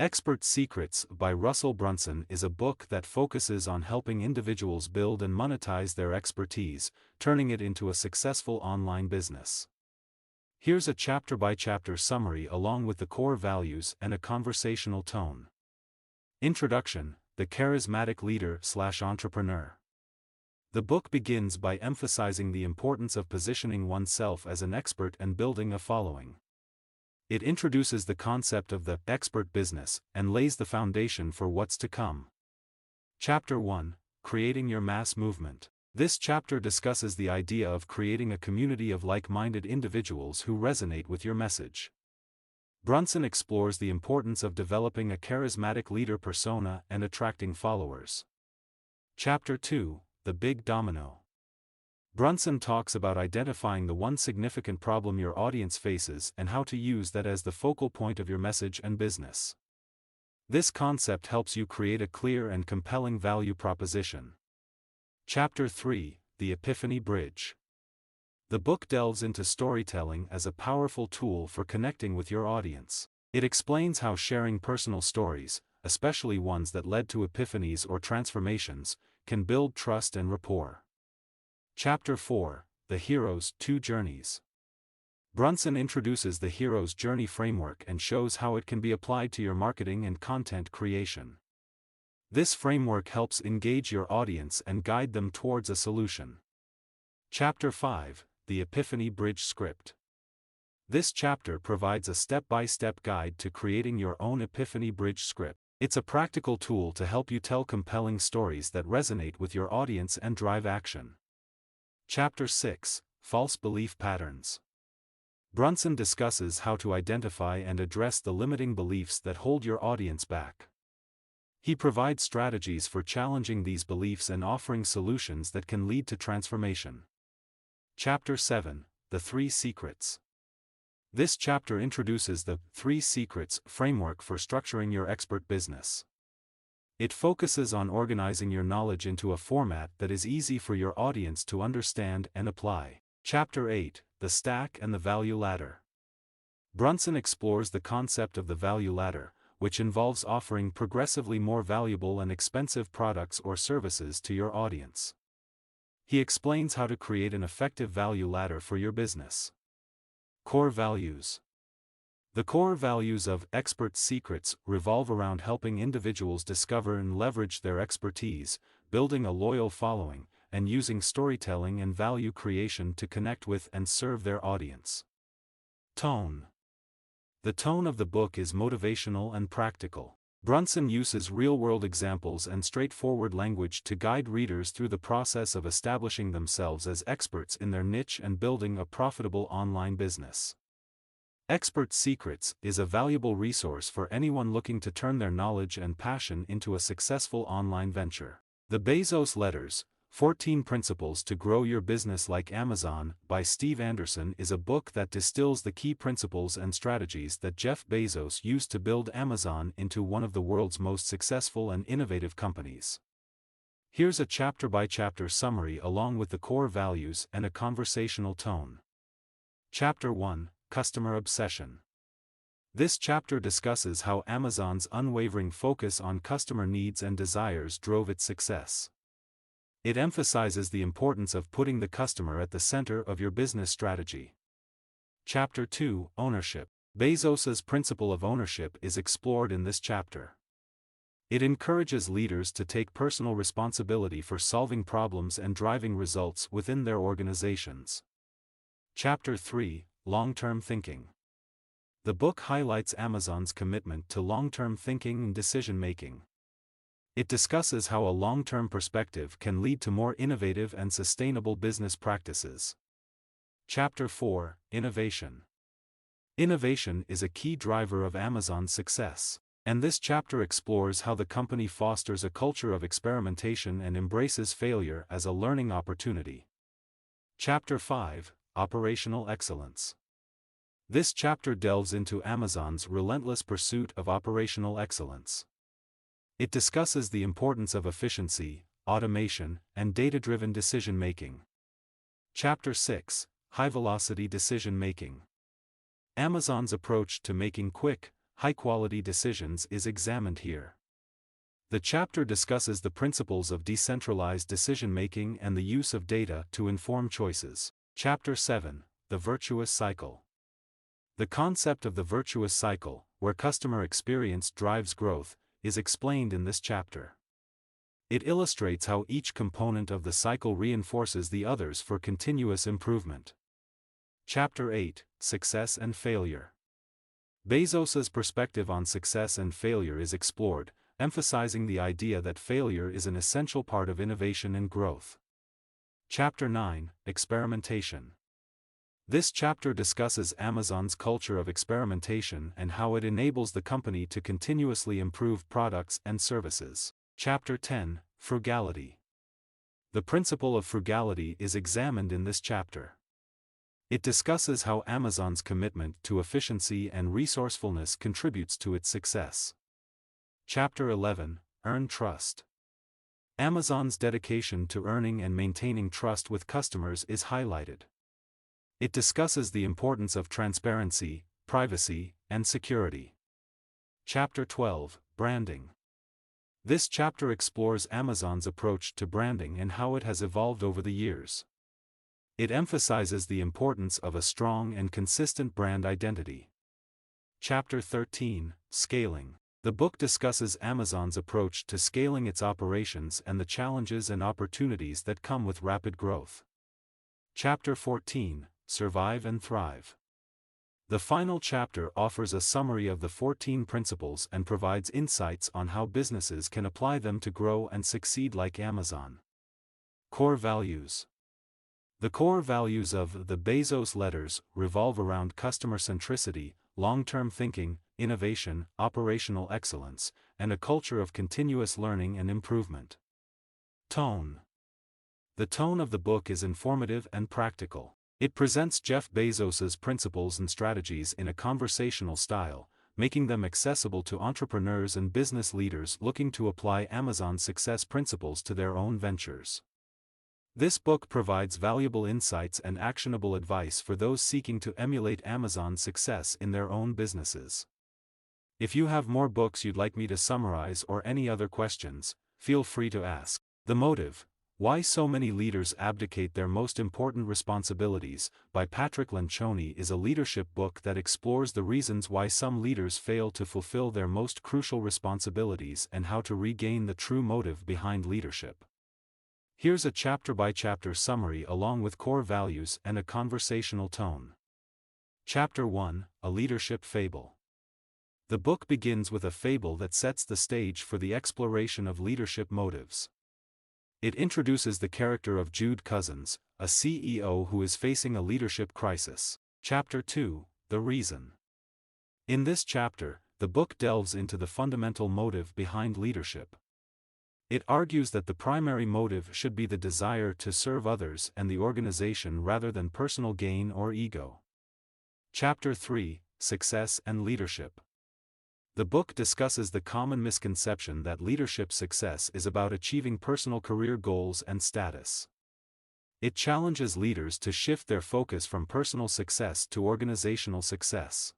Expert Secrets by Russell Brunson is a book that focuses on helping individuals build and monetize their expertise, turning it into a successful online business. Here's a chapter-by-chapter summary along with the core values and a conversational tone. Introduction: The Charismatic Leader/Entrepreneur. The book begins by emphasizing the importance of positioning oneself as an expert and building a following. It introduces the concept of the expert business and lays the foundation for what's to come. Chapter 1: Creating Your Mass Movement. This chapter discusses the idea of creating a community of like-minded individuals who resonate with your message. Brunson explores the importance of developing a charismatic leader persona and attracting followers. Chapter 2: The Big Domino. Brunson talks about identifying the one significant problem your audience faces and how to use that as the focal point of your message and business. This concept helps you create a clear and compelling value proposition. Chapter 3: The Epiphany Bridge. The book delves into storytelling as a powerful tool for connecting with your audience. It explains how sharing personal stories, especially ones that led to epiphanies or transformations, can build trust and rapport. Chapter 4: The Hero's Two Journeys. Brunson introduces the Hero's Journey framework and shows how it can be applied to your marketing and content creation. This framework helps engage your audience and guide them towards a solution. Chapter 5: The Epiphany Bridge Script. This chapter provides a step-by-step guide to creating your own Epiphany Bridge script. It's a practical tool to help you tell compelling stories that resonate with your audience and drive action. Chapter 6: False Belief Patterns. Brunson discusses how to identify and address the limiting beliefs that hold your audience back. He provides strategies for challenging these beliefs and offering solutions that can lead to transformation. Chapter 7: The Three Secrets. This chapter introduces the 3 Secrets framework for structuring your expert business. It focuses on organizing your knowledge into a format that is easy for your audience to understand and apply. Chapter 8: The Stack and the Value Ladder. Brunson explores the concept of the value ladder, which involves offering progressively more valuable and expensive products or services to your audience. He explains how to create an effective value ladder for your business. Core Values. The core values of Expert Secrets revolve around helping individuals discover and leverage their expertise, building a loyal following, and using storytelling and value creation to connect with and serve their audience. Tone. The tone of the book is motivational and practical. Brunson uses real-world examples and straightforward language to guide readers through the process of establishing themselves as experts in their niche and building a profitable online business. Expert Secrets is a valuable resource for anyone looking to turn their knowledge and passion into a successful online venture. The Bezos Letters, 14 Principles to Grow Your Business Like Amazon, by Steve Anderson is a book that distills the key principles and strategies that Jeff Bezos used to build Amazon into one of the world's most successful and innovative companies. Here's a chapter-by-chapter summary along with the core values and a conversational tone. Chapter 1: Customer Obsession. This chapter discusses how Amazon's unwavering focus on customer needs and desires drove its success. It emphasizes the importance of putting the customer at the center of your business strategy. Chapter 2: Ownership. Bezos's principle of ownership is explored in this chapter. It encourages leaders to take personal responsibility for solving problems and driving results within their organizations. Chapter 3: Long-term Thinking. The book highlights Amazon's commitment to long-term thinking and decision-making. It discusses how a long-term perspective can lead to more innovative and sustainable business practices. Chapter 4: Innovation. Innovation is a key driver of Amazon's success, and this chapter explores how the company fosters a culture of experimentation and embraces failure as a learning opportunity. Chapter 5: Operational Excellence. This chapter delves into Amazon's relentless pursuit of operational excellence. It discusses the importance of efficiency, automation, and data-driven decision-making. Chapter 6: High-Velocity Decision-Making. Amazon's approach to making quick, high-quality decisions is examined here. The chapter discusses the principles of decentralized decision-making and the use of data to inform choices. Chapter 7, The Virtuous Cycle. The concept of the virtuous cycle, where customer experience drives growth, is explained in this chapter. It illustrates how each component of the cycle reinforces the others for continuous improvement. Chapter 8, Success and Failure. Bezos's perspective on success and failure is explored, emphasizing the idea that failure is an essential part of innovation and growth. Chapter 9, Experimentation. This chapter discusses Amazon's culture of experimentation and how it enables the company to continuously improve products and services. Chapter 10, Frugality. The principle of frugality is examined in this chapter. It discusses how Amazon's commitment to efficiency and resourcefulness contributes to its success. Chapter 11, Earn Trust. Amazon's dedication to earning and maintaining trust with customers is highlighted. It discusses the importance of transparency, privacy, and security. Chapter 12, Branding. This chapter explores Amazon's approach to branding and how it has evolved over the years. It emphasizes the importance of a strong and consistent brand identity. Chapter 13, Scaling. The book discusses Amazon's approach to scaling its operations and the challenges and opportunities that come with rapid growth. Chapter 14, Survive and Thrive. The final chapter offers a summary of the 14 principles and provides insights on how businesses can apply them to grow and succeed like Amazon. Core Values. The core values of the Bezos letters revolve around customer centricity, long-term thinking, innovation, operational excellence, and a culture of continuous learning and improvement. Tone. The tone of the book is informative and practical. It presents Jeff Bezos's principles and strategies in a conversational style, making them accessible to entrepreneurs and business leaders looking to apply Amazon's success principles to their own ventures. This book provides valuable insights and actionable advice for those seeking to emulate Amazon's success in their own businesses. If you have more books you'd like me to summarize or any other questions, feel free to ask. The Motive: Why So Many Leaders Abdicate Their Most Important Responsibilities, by Patrick Lencioni, is a leadership book that explores the reasons why some leaders fail to fulfill their most crucial responsibilities and how to regain the true motive behind leadership. Here's a chapter-by-chapter summary along with core values and a conversational tone. Chapter 1, A Leadership Fable. The book begins with a fable that sets the stage for the exploration of leadership motives. It introduces the character of Jude Cousins, a CEO who is facing a leadership crisis. Chapter 2, The Reason. In this chapter, the book delves into the fundamental motive behind leadership. It argues that the primary motive should be the desire to serve others and the organization rather than personal gain or ego. Chapter 3, Success and Leadership. The book discusses the common misconception that leadership success is about achieving personal career goals and status. It challenges leaders to shift their focus from personal success to organizational success.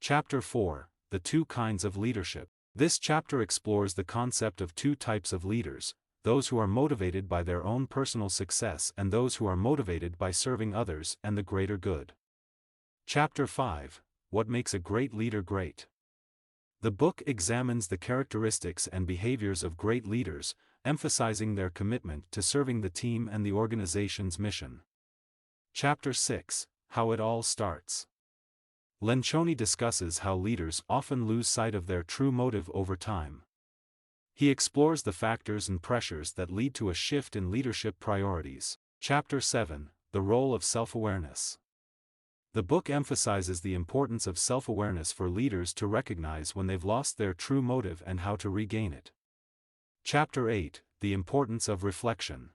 Chapter 4, The Two Kinds of Leadership. This chapter explores the concept of two types of leaders: those who are motivated by their own personal success and those who are motivated by serving others and the greater good. Chapter 5, What Makes a Great Leader Great. The book examines the characteristics and behaviors of great leaders, emphasizing their commitment to serving the team and the organization's mission. Chapter 6, How It All Starts. Lencioni discusses how leaders often lose sight of their true motive over time. He explores the factors and pressures that lead to a shift in leadership priorities. Chapter 7, The Role of Self-Awareness. The book emphasizes the importance of self-awareness for leaders to recognize when they've lost their true motive and how to regain it. Chapter 8, The Importance of Reflection.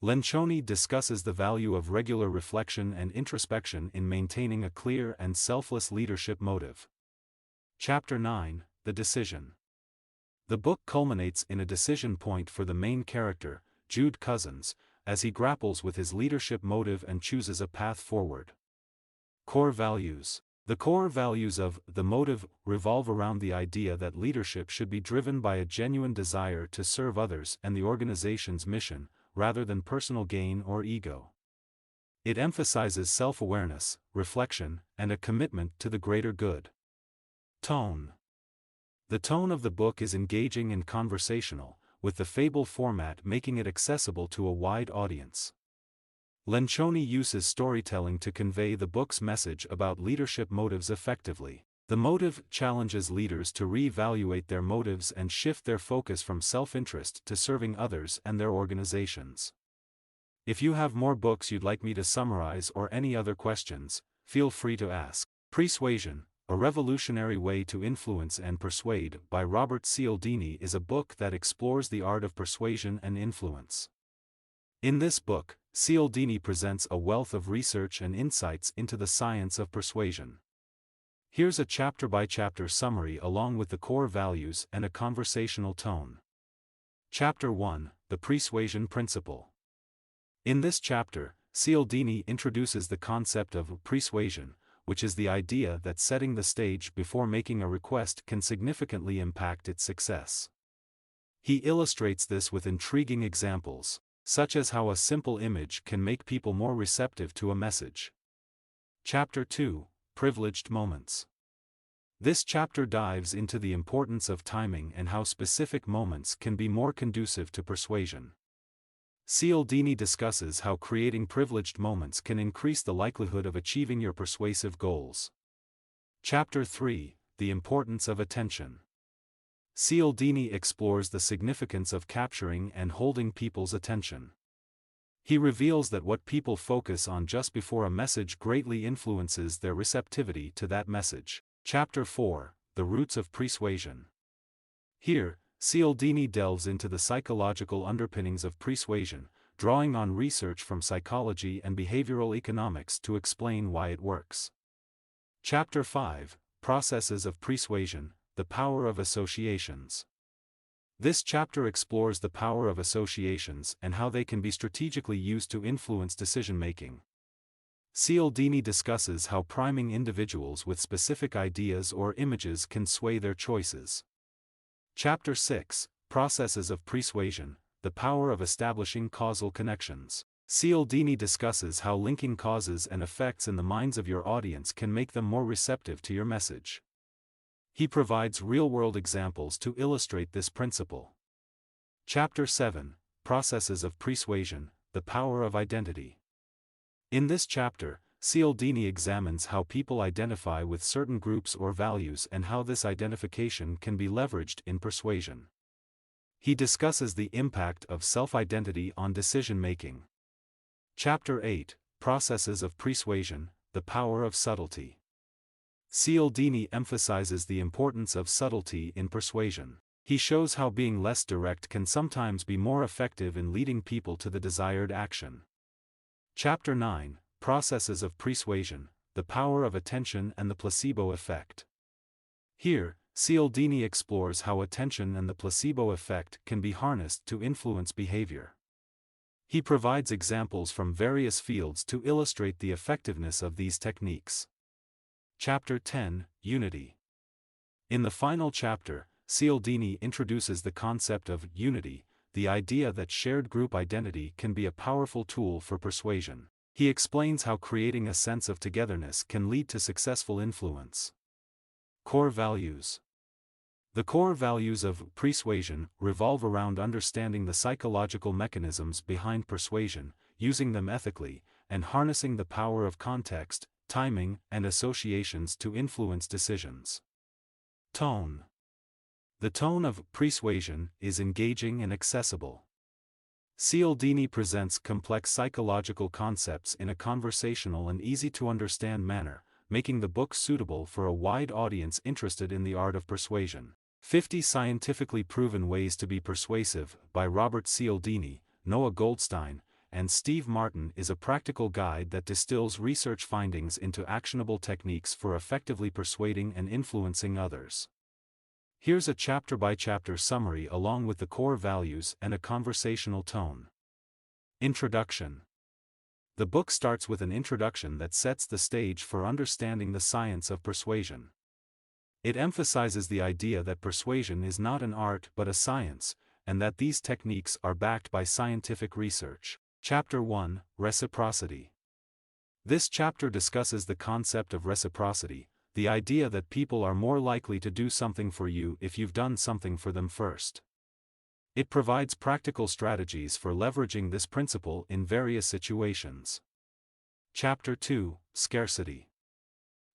Lencioni discusses the value of regular reflection and introspection in maintaining a clear and selfless leadership motive. Chapter 9, The Decision. The book culminates in a decision point for the main character, Jude Cousins, as he grapples with his leadership motive and chooses a path forward. Core Values. The core values of The Motive revolve around the idea that leadership should be driven by a genuine desire to serve others and the organization's mission, rather than personal gain or ego. It emphasizes self-awareness, reflection, and a commitment to the greater good. Tone. The tone of the book is engaging and conversational, with the fable format making it accessible to a wide audience. Lencioni uses storytelling to convey the book's message about leadership motives effectively. The Motive challenges leaders to re-evaluate their motives and shift their focus from self-interest to serving others and their organizations. If you have more books you'd like me to summarize or any other questions, feel free to ask. Persuasion, A Revolutionary Way to Influence and Persuade by Robert Cialdini is a book that explores the art of persuasion and influence. In this book, Cialdini presents a wealth of research and insights into the science of persuasion. Here's a chapter-by-chapter summary along with the core values and a conversational tone. Chapter 1, The Persuasion Principle. In this chapter, Cialdini introduces the concept of persuasion, which is the idea that setting the stage before making a request can significantly impact its success. He illustrates this with intriguing examples, such as how a simple image can make people more receptive to a message. Chapter 2, Privileged Moments. This chapter dives into the importance of timing and how specific moments can be more conducive to persuasion. Cialdini discusses how creating privileged moments can increase the likelihood of achieving your persuasive goals. Chapter 3, The Importance of Attention. Cialdini explores the significance of capturing and holding people's attention. He reveals that what people focus on just before a message greatly influences their receptivity to that message. Chapter 4, The Roots of Persuasion. Here, Cialdini delves into the psychological underpinnings of persuasion, drawing on research from psychology and behavioral economics to explain why it works. Chapter 5, Processes of Persuasion, The Power of Associations. This chapter explores the power of associations and how they can be strategically used to influence decision-making. Cialdini discusses how priming individuals with specific ideas or images can sway their choices. Chapter 6, Processes of Persuasion, The Power of Establishing Causal Connections. Cialdini discusses how linking causes and effects in the minds of your audience can make them more receptive to your message. He provides real-world examples to illustrate this principle. Chapter 7, Processes of Persuasion, The Power of Identity. In this chapter, Cialdini examines how people identify with certain groups or values and how this identification can be leveraged in persuasion. He discusses the impact of self-identity on decision-making. Chapter 8, Processes of Persuasion, The Power of Subtlety. Cialdini emphasizes the importance of subtlety in persuasion. He shows how being less direct can sometimes be more effective in leading people to the desired action. Chapter 9, Processes of Persuasion, The Power of Attention and the Placebo Effect. Here, Cialdini explores how attention and the placebo effect can be harnessed to influence behavior. He provides examples from various fields to illustrate the effectiveness of these techniques. Chapter 10, Unity. In the final chapter, Cialdini introduces the concept of unity, the idea that shared group identity can be a powerful tool for persuasion. He explains how creating a sense of togetherness can lead to successful influence. Core Values. The core values of persuasion revolve around understanding the psychological mechanisms behind persuasion, using them ethically, and harnessing the power of context, timing, and associations to influence decisions. Tone. The tone of persuasion is engaging and accessible. Cialdini presents complex psychological concepts in a conversational and easy-to-understand manner, making the book suitable for a wide audience interested in the art of persuasion. 50 Scientifically Proven Ways to Be Persuasive by Robert Cialdini, Noah Goldstein, and Steve Martin is a practical guide that distills research findings into actionable techniques for effectively persuading and influencing others. Here's a chapter-by-chapter summary along with the core values and a conversational tone. Introduction. The book starts with an introduction that sets the stage for understanding the science of persuasion. It emphasizes the idea that persuasion is not an art but a science, and that these techniques are backed by scientific research. Chapter 1, Reciprocity. This chapter discusses the concept of reciprocity, the idea that people are more likely to do something for you if you've done something for them first. It provides practical strategies for leveraging this principle in various situations. Chapter 2, Scarcity.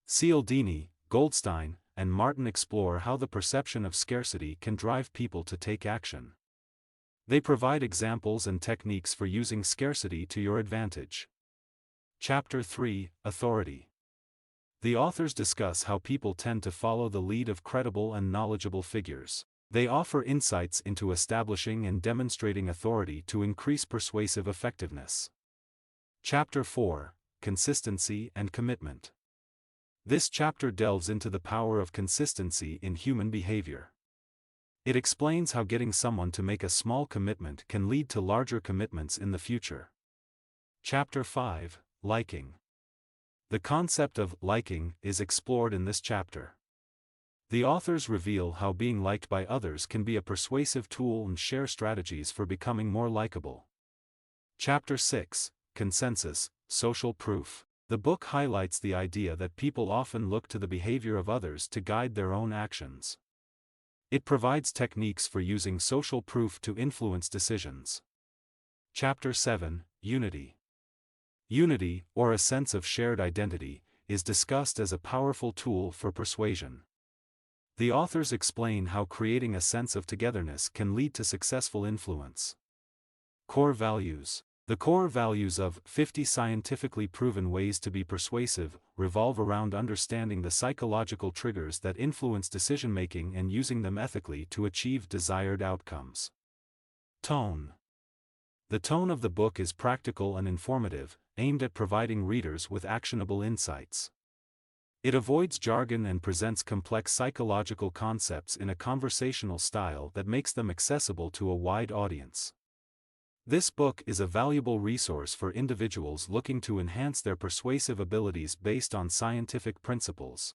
Cialdini, Goldstein, and Martin explore how the perception of scarcity can drive people to take action. They provide examples and techniques for using scarcity to your advantage. Chapter 3, Authority. The authors discuss how people tend to follow the lead of credible and knowledgeable figures. They offer insights into establishing and demonstrating authority to increase persuasive effectiveness. Chapter 4, Consistency and Commitment. This chapter delves into the power of consistency in human behavior. It explains how getting someone to make a small commitment can lead to larger commitments in the future. Chapter 5, Liking. The concept of liking is explored in this chapter. The authors reveal how being liked by others can be a persuasive tool and share strategies for becoming more likable. Chapter 6, Consensus, Social Proof. The book highlights the idea that people often look to the behavior of others to guide their own actions. It provides techniques for using social proof to influence decisions. Chapter 7, Unity. Unity, or a sense of shared identity, is discussed as a powerful tool for persuasion. The authors explain how creating a sense of togetherness can lead to successful influence. Core Values. The core values of 50 Scientifically Proven Ways to Be Persuasive revolve around understanding the psychological triggers that influence decision-making and using them ethically to achieve desired outcomes. Tone. The tone of the book is practical and informative, aimed at providing readers with actionable insights. It avoids jargon and presents complex psychological concepts in a conversational style that makes them accessible to a wide audience. This book is a valuable resource for individuals looking to enhance their persuasive abilities based on scientific principles.